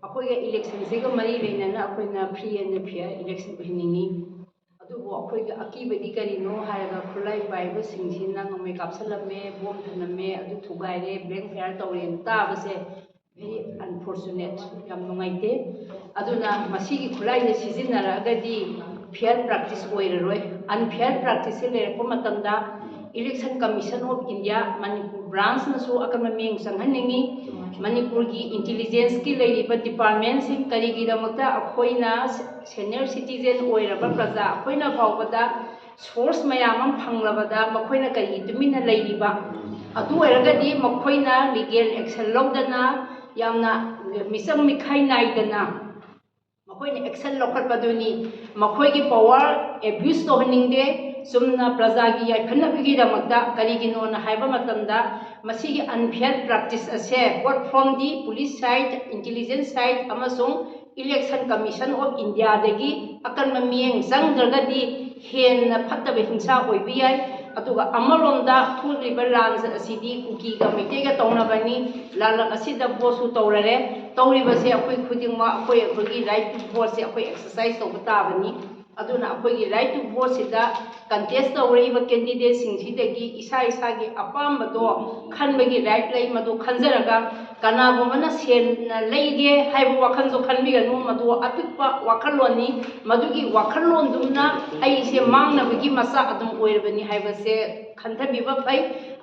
ꯑꯩꯈꯣꯏꯒ ꯏꯂꯦꯛꯁꯟꯁꯤꯒ ꯃꯔꯤ ꯂꯩꯅꯅ ꯑꯩꯈꯣꯏꯅ ꯐ꯭ꯔꯤ ꯑꯦꯟ ꯐꯤꯌꯔ ꯏꯂꯦꯛꯁꯟ ꯑꯣꯏꯍꯟꯅꯤꯡꯉꯤ ꯑꯗꯨꯕꯨ ꯑꯩꯈꯣꯏꯒꯤ ꯑꯀꯤꯕꯗꯤ ꯀꯔꯤꯅꯣ ꯍꯥꯏꯔꯒ ꯈꯨꯠꯂꯥꯏ ꯄꯥꯏꯕꯁꯤꯡꯁꯤꯅ ꯅꯣꯡꯃꯩ ꯀꯥꯞꯁꯤꯜꯂꯝꯃꯦ ꯕꯣꯝ ꯊꯅꯝꯃꯦ ꯑꯗꯨ ꯊꯨꯒꯥꯏꯔꯦ ꯕ꯭ꯂꯦꯛ ꯐꯥꯌꯔ ꯇꯧꯔꯦꯅ ꯇꯥꯕꯁꯦ ꯚꯦꯔꯤ ꯑꯟꯐꯣꯔꯆꯨꯅꯦꯠ ꯌꯥꯝ ꯅꯨꯡꯉꯥꯏꯇꯦ ꯑꯗꯨꯅ ꯃꯁꯤꯒꯤ ꯈꯨꯠꯂꯥꯏꯁꯦ ꯁꯤꯖꯤꯟꯅꯔꯛꯑꯒꯗꯤ ꯐꯤꯌꯔ ꯄ꯭ꯔꯥꯛꯇꯤꯁ ꯑꯣꯏꯔꯔꯣꯏ ꯑꯟꯐꯤꯌꯔ ꯄ꯭ꯔꯥꯛꯇꯤꯁꯁꯦ ꯂꯩꯔꯛꯄ ꯃꯇꯝꯗ election commission of India Manipur ꯕ꯭ꯔꯥꯟꯁꯅꯁꯨ ꯑꯀꯟꯕ ꯃꯤꯠꯌꯦꯡ ꯆꯪꯍꯟꯅꯤꯡꯉꯤ ꯃꯅꯤꯄꯨꯔꯒꯤ ꯏꯟꯇꯤꯂꯤꯖꯦꯟꯁꯀꯤ ꯂꯩꯔꯤꯕ ꯗꯤꯄꯥꯔꯠꯃꯦꯟꯁꯤꯡ ꯀꯔꯤꯒꯤꯗꯃꯛꯇ ꯑꯩꯈꯣꯏꯅ ꯁꯦꯅꯤꯌꯔ ꯁꯤꯇꯤꯖꯦꯟ ꯑꯣꯏꯔꯕ प्रजा ꯑꯩꯈꯣꯏꯅ ꯐꯥꯎꯕꯗ ꯁꯣꯔꯁ ꯃꯌꯥꯝ ꯑꯃ ꯐꯪꯂꯕꯗ ꯃꯈꯣꯏꯅ ꯀꯔꯤꯒꯤ ꯇꯨꯃꯤꯟꯅ ꯂꯩꯔꯤꯕ ꯑꯗꯨ ꯑꯣꯏꯔꯒꯗꯤ ꯃꯈꯣꯏꯅ ꯂꯤꯒꯦꯜ ꯑꯦꯛꯁꯟ ꯂꯧꯗꯅ ꯌꯥꯝꯅ ꯃꯤꯆꯪ ꯃꯤꯈꯥꯏ ナꯏꯗꯅ मखोइने एक्शन लौखटपदुनी मखोइगी पावर एब्यूज तोहनिंगदे चुमना प्रजागी याइफनबगीदमक्ता करिगिनोना हाइबा मतमदा मसिगी अनफेयर प्रैक्टिस असे both from the police side intelligence side अमसुंग इलेक्शन कमीशन ऑफ इंडिया दगी अकन मियेंग संगद्रगदी हेन फत्तब हिंसा ओइबि याइ अतुगा अमरोंदा थुलिबा लांस असिदी कुकीगा मिटेगा तौनबनी लालक असिदा बोसु तौररे तौरिबसे अखोइ खुदिंगमा अखोइ राइट टू वोट से अखोइ एक्सरसाइज तौबा ताबनी अदुना अखोइगी राइट टू वोट सिदा कंटेस्ट तौरइबा कैंडिडेट सिंगसिदगी इसा इसागी अपामबदो खनबगी राइट लई मदु खनजरगा कनागुमना सेन लैगे हाइबो वाखनजो खनबिगनु मदु अपिकपा वाखनलोनी मदुगी वाखनलोनदुमना अइसे मांगनबगी मसा अदुम ओइरबनी हाइबसे खनथबिबा फै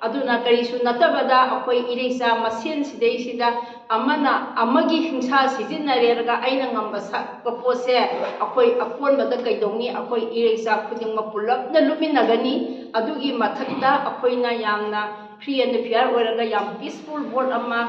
अदुना करिसु नतबदा अखोइ इरेसा मसेन सिदैसिदा अमना अमगी हिंसा सिजिनरेरगा आइना ngamba sakpa pose अखोइ अकोनबदा कैदौनी अखोइ इरेसा खुदिंगमा पुलपना लुमिनगनी अदुगी मथक्ता अखोइना यामना फ्री एंड फेयर ओइरगा याम पीसफुल वोट अमा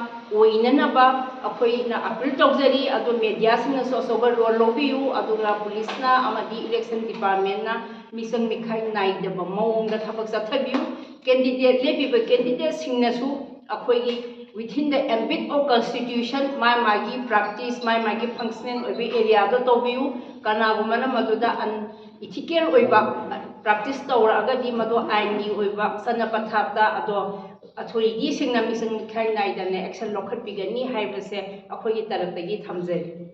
ओइननबा अखोइना अपील तौजरी अदु मीडिया सिंगसो सोबा रोल लोबियु अदुगा पुलिसना अमदी इलेक्शन डिपार्टमेंटना मिसंग मिखाइ नाइदबा मौंगदा थबक चथबियु कैंडिडेट लेबिबा कैंडिडेट सिंगनसु अखोइगी within the ambit of constitution मागी practice मागी functioning ओइबे area दा तौबियु कनागुमना मदुदा अन ethical ओइबा practice तौरागदी मदो आइनगी ओइबा सनपथाबदा अदो अथॉरिटी सिंगना मिसंग मिखाइ नाइदने एक्शन लौखटबिगनी हाइबसे अखोइगी तरफदगी थमजरी।